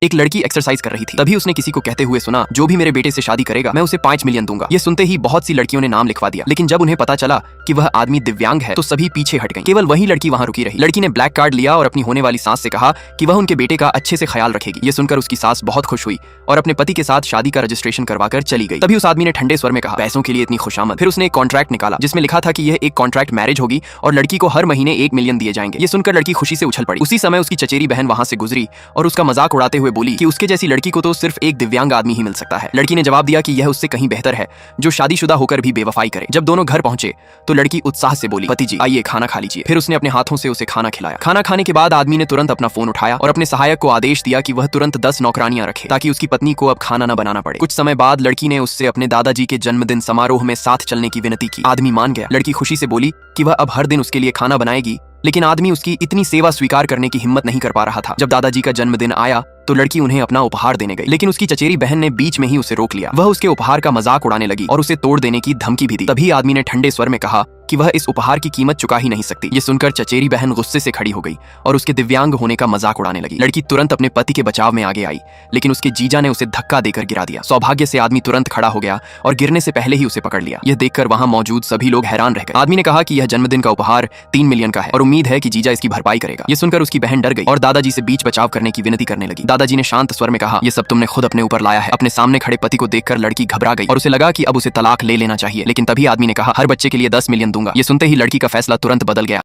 एक लड़की एक्सरसाइज कर रही थी, तभी उसने किसी को कहते हुए सुना, जो भी मेरे बेटे से शादी करेगा मैं उसे 5 मिलियन दूंगा। ये सुनते ही बहुत सी लड़कियों ने नाम लिखवा दिया, लेकिन जब उन्हें पता चला कि वह आदमी दिव्यांग है तो सभी पीछे हट गईं। केवल वही लड़की वहां रुकी रही। लड़की ने ब्लैक कार्ड लिया और अपनी होने वाली सास से कहा कि वह उनके बेटे का अच्छे से ख्याल रखेगी। ये सुनकर उसकी सास बहुत खुश हुई और अपने पति के साथ शादी का रजिस्ट्रेशन करवाकर चली गई। तभी उस आदमी ने ठंडे स्वर में कहा, पैसों के लिए इतनी खुशामद। फिर उसने एक कॉन्ट्रैक्ट निकाला जिसमें लिखा था कि यह एक कॉन्ट्रैक्ट मैरिज होगी और लड़की को हर महीने 1 मिलियन दिए जाएंगे। ये सुनकर लड़की खुशी से उछल पड़ी। उसी समय उसकी चचेरी बहन वहां से गुजरी और उसका मजाक उड़ाते हुए बोली कि उसके जैसी लड़की को तो सिर्फ एक दिव्यांग आदमी ही मिल सकता है। लड़की ने जवाब दिया कि यह उससे कहीं बेहतर है जो शादीशुदा होकर भी बेवफाई करे। जब दोनों घर पहुंचे तो लड़की उत्साह से बोली, पति जी आइए खाना खा लीजिए। फिर उसने अपने हाथों से उसे खाना खिलाया। खाना खाने के बाद आदमी ने तुरंत अपना फोन उठाया और अपने सहायक को आदेश दिया कि वह तुरंत 10 नौकरानियां रखे ताकि उसकी पत्नी को अब खाना न बनाना पड़े। कुछ समय बाद लड़की ने उससे अपने दादाजी के जन्मदिन समारोह में साथ चलने की विनती की। आदमी मान गया। लड़की खुशी से बोली कि वह अब हर दिन उसके लिए खाना बनाएगी, लेकिन आदमी उसकी इतनी सेवा स्वीकार करने की हिम्मत नहीं कर पा रहा था। जब दादाजी का जन्मदिन आया तो लड़की उन्हें अपना उपहार देने गई, लेकिन उसकी चचेरी बहन ने बीच में ही उसे रोक लिया। वह उसके उपहार का मजाक उड़ाने लगी और उसे तोड़ देने की धमकी भी दी। तभी आदमी ने ठंडे स्वर में कहा कि वह इस उपहार की कीमत चुका ही नहीं सकती। ये सुनकर चचेरी बहन गुस्से से खड़ी हो गई और उसके दिव्यांग होने का मजाक उड़ाने लगी। लड़की तुरंत अपने पति के बचाव में आगे आई, लेकिन उसके जीजा ने उसे धक्का देकर गिरा दिया। सौभाग्य से आदमी तुरंत खड़ा हो गया और गिरने से पहले ही उसे पकड़ लिया। यह देखकर वहां मौजूद सभी लोग हैरान रह गए। आदमी ने कहा कि यह जन्मदिन का उपहार 3 मिलियन का है और उम्मीद है कि जीजा इसकी भरपाई करेगा। ये सुनकर उसकी बहन डर गई और दादाजी से बीच बचाव करने की विनती करने लगी। दादाजी ने शांत स्वर में कहा, यह सब तुमने खुद अपने ऊपर लाया है। अपने सामने खड़े पति को देखकर लड़की घबरा गई और उसे लगा कि अब उसे तलाक ले लेना चाहिए, लेकिन तभी आदमी ने कहा, हर बच्चे के लिए 10 मिलियन दूंगा। ये सुनते ही लड़की का फैसला तुरंत बदल गया।